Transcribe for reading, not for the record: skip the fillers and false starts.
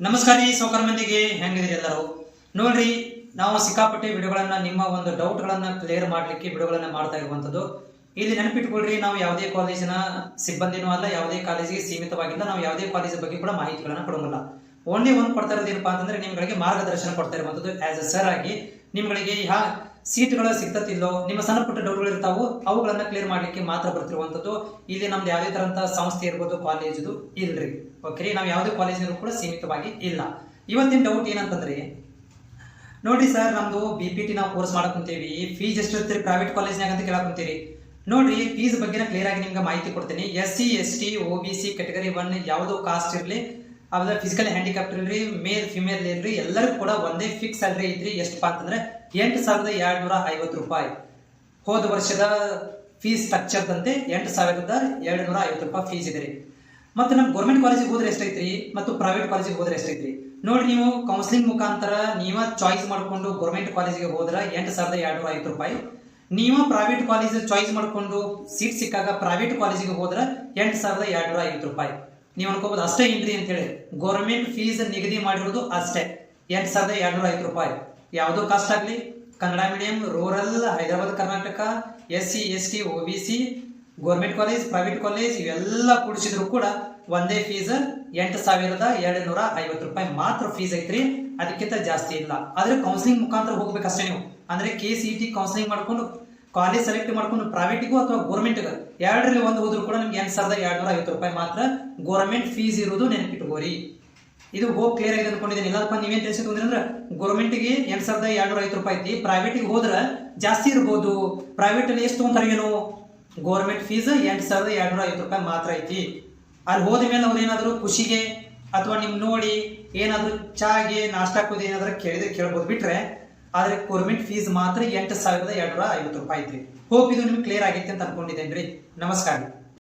ನಮಸ್ಕಾರ ರೀ ಸೌಕರ್ ಮಂದಿಗೆ ಹೆಂಗಿದ್ರಿ ಎಲ್ಲರೂ ನೋಡ್ರಿ ನಾವು ಸಿಕ್ಕಾಪಟ್ಟೆ ವಿಡಿಯೋಗಳನ್ನ ನಿಮ್ಮ ಒಂದು ಡೌಟ್ಗಳನ್ನ ಕ್ಲಿಯರ್ ಮಾಡ್ಲಿಕ್ಕೆ ವಿಡಿಯೋಗಳನ್ನ ಮಾಡ್ತಾ ಇರುವಂತದ್ದು. ಇಲ್ಲಿ ನೆನಪಿಟ್ಕೊಳ್ರಿ, ನಾವು ಯಾವುದೇ ಕಾಲೇಜಿನ ಸಿಬ್ಬಂದಿನೂ ಅಲ್ಲ, ಯಾವುದೇ ಕಾಲೇಜಿಗೆ ಸೀಮಿತವಾಗಿಲ್ಲ, ನಾವು ಯಾವುದೇ ಕಾಲೇಜ್ ಬಗ್ಗೆ ಕೂಡ ಮಾಹಿತಿಗಳನ್ನ ಕೊಡೋಂಗಿಲ್ಲ. ಓನ್ಲಿ ಒಂದು ಕೊಡ್ತಾ ಇರೋದೇನಪ್ಪಾ ಅಂತಂದ್ರೆ ನಿಮ್ಗಳಿಗೆ ಮಾರ್ಗದರ್ಶನ ಕೊಡ್ತಾ ಇರುವಂತದ್ದು. ಆಸ್ ಎ ಸರ್ ಆಗಿ ನಿಮ್ಗಳಿಗೆ ಯಾವ ಸೀಟ್ಗಳು ಸಿಗ್ತತಿಲ್ಲೋ, ನಿಮ್ಮ ಸಣ್ಣ ಪುಟ್ಟ ಡೌಟ್ಗಳು ಇರ್ತಾವು, ಅವುಗಳನ್ನ ಕ್ಲಿಯರ್ ಮಾಡ್ಲಿಕ್ಕೆ ಮಾತ್ರ ಬರ್ತಿರುವಂತದ್ದು. ಇಲ್ಲಿ ನಮ್ದು ಯಾವುದೇ ತರಂತ ಸಂಸ್ಥೆ ಇರ್ಬೋದು, ಕಾಲೇಜು ಇಲ್ರಿ. ಓಕೆ, ನಾವು ಯಾವುದೇ ಕಾಲೇಜಿನಲ್ಲೂ ಕೂಡ ಸೀಮಿತವಾಗಿ ಇಲ್ಲ. ಇವತ್ತಿನ ಡೌಟ್ ಏನಂತಂದ್ರೆ, ನೋಡ್ರಿ ಸರ್, ನಮ್ದು BPT ನಾವು ಕೋರ್ಸ್ ಮಾಡಕ್ ಕುಂತೀವಿ, ಫೀಸ್ ಎಷ್ಟು ಇರ್ತೀರಿ ಪ್ರೈವೇಟ್ ಕಾಲೇಜ್ನಾಗ ಅಂತ ಕೇಳಕ್ ಕುಂತೀರಿ. ನೋಡ್ರಿ, ಫೀಸ್ ಬಗ್ಗೆ ಕ್ಲಿಯರ್ ಆಗಿ ನಿಮ್ಗೆ ಮಾಹಿತಿ ಕೊಡ್ತೀನಿ. SC ST OBC ಕ್ಯಾಟಗರಿ 1 ಯಾವುದೋ ಕಾಸ್ಟ್ ಇರಲಿ, ಆಮೇಲೆ ಫಿಸಿಕಲ್ ಹ್ಯಾಂಡಿಕ್ಯಾಪ್ಟ್ ಇರಲಿ, ಮೇಲ್ ಫಿಮೇಲ್ ಇರಲಿ, ಎಲ್ಲರಿಗೂ ಕೂಡ ಒಂದೇ ಫಿಕ್ಸ್ ಸ್ಯಾಲರಿ ಐತ್ರಿ. ಎಷ್ಟಪ್ಪ ಅಂತಂದ್ರೆ 8,250 ರೂಪಾಯಿ. ಹೋದ ವರ್ಷದ ಫೀಸ್ ಸ್ಟ್ರಕ್ಚರ್ ಅಂತೆ 8,250 ರೂಪಾಯಿ ಫೀಸ್ ಇದೆ ರೀ. ಮತ್ತೆ ನಮ್ಮ ಗೌರ್ಮೆಂಟ್ ಕಾಲೇಜಿಗೆ ಹೋದ್ರೆ ಎಷ್ಟೈತ್ರಿ ಮತ್ತು ಪ್ರೈವೇಟ್ ಕಾಲೇಜಿಗೆ ಹೋದ್ರೆ ಎಷ್ಟೈತ್ರಿ? ನೋಡ್ರಿ, ನೀವು ಕೌನ್ಸಿಲಿಂಗ್ ಮುಖಾಂತರ ನೀವ ಚಾಯ್ಸ್ ಮಾಡ್ಕೊಂಡು ಗೌರ್ಮೆಂಟ್ ಕಾಲೇಜಿಗೆ ಹೋದ್ರೆ 8,250 ರೂಪಾಯಿ. ನೀವು ಪ್ರೈವೇಟ್ ಕಾಲೇಜ್ ಚಾಯ್ಸ್ ಮಾಡ್ಕೊಂಡು ಸೀಟ್ ಸಿಕ್ಕಾಗ ಪ್ರೈವೇಟ್ ಕಾಲೇಜಿಗೆ ಹೋದ್ರೆ 8,250 ರೂಪಾಯಿ. ನೀವು ಅನ್ಕೋಬಹುದು ಅಷ್ಟೇ ಏನ್ರಿ ಅಂತ ಹೇಳಿ. ಗೌರ್ಮೆಂಟ್ ಫೀಸ್ ನಿಗದಿ ಮಾಡಿರೋದು ಅಷ್ಟೇ 8,250 ರೂಪಾಯಿ. ಯಾವುದೋ ಕಾಸ್ಟ್ ಆಗಲಿ, Kannada medium, rural, Hyderabad Karnataka, SC ST OBC, government college, private college ಇವೆಲ್ಲ ಕೂಡಿಸಿದ್ರು ಕೂಡ ಒಂದೇ ಫೀಸ್ 8,250 ರೂಪಾಯಿ ಮಾತ್ರ ಫೀಸ್ ಐತ್ರಿ. ಅದಕ್ಕಿಂತ ಜಾಸ್ತಿ ಇಲ್ಲ. ಆದ್ರೆ ಕೌನ್ಸಿಲಿಂಗ್ ಮುಖಾಂತರ ಹೋಗ್ಬೇಕಷ್ಟೇ ನೀವು. ಅಂದ್ರೆ KCET ಕೌನ್ಸಿಲಿಂಗ್ ಮಾಡ್ಕೊಂಡು ಕಾಲೇಜ್ ಸೆಲೆಕ್ಟ್ ಮಾಡ್ಕೊಂಡು ಪ್ರೈವೇಟಿಗೂ ಅಥವಾ ಗೌರ್ಮೆಂಟ್ಗೂ ಎರಡರಲ್ಲಿ ಒಂದು ಹೋದ್ರು ಕೂಡ ನಿಮ್ಗೆ 8,250 ರೂಪಾಯಿ ಮಾತ್ರ ಗೌರ್ಮೆಂಟ್ ಫೀಸ್ ಇರೋದು ನೆನಪಿಟ್ಕೋರಿ. ಇದು ಹೋಗಿ ಕ್ಲಿಯರ್ ಆಗಿದೆ ಅನ್ಕೊಂಡಿದ್ದೀನಿ. ಎಲ್ಲಪ್ಪ ನೀವೇನ್ ಟೆನ್ಷನ್ ಅಂದ್ರೆ ಗೌರ್ಮೆಂಟ್ಗೆ 8,250 ರೂಪಾಯಿ ಐತಿ, ಪ್ರೈವೇಟಿಗೆ ಹೋದ್ರೆ ಜಾಸ್ತಿ ಇರ್ಬೋದು. ಪ್ರೈವೇಟ್ ಅಲ್ಲಿ ಎಷ್ಟು ತಗೊಂತಾರೆ ಏನು? ಗೌರ್ಮೆಂಟ್ ಫೀಸ್ 8,250 ರೂಪಾಯಿ ಮಾತ್ರ ಐತಿ. ಅಲ್ಲಿ ಹೋದ ಮೇಲೆ ಅವ್ರು ಏನಾದ್ರು ಖುಷಿಗೆ ಅಥವಾ ನಿಮ್ ನೋಡಿ ಏನಾದ್ರು ಚಾಗೆ ನಾಷ್ಟಾಕೋದು ಏನಾದ್ರು ಕೇಳಿದ್ರೆ ಕೇಳ್ಬೋದು, ಬಿಟ್ರೆ ಆದ್ರೆ ಗೌರ್ಮೆಂಟ್ ಫೀಸ್ ಮಾತ್ರ 8,250 ರೂಪಾಯಿ ಐತ್ರಿ. ಹೋಪ್ ಇದು ನಿಮ್ಗೆ ಕ್ಲಿಯರ್ ಆಗೈತೆ ಅಂತ ಅನ್ಕೊಂಡಿದ್ದೇನ್ರಿ. ನಮಸ್ಕಾರ.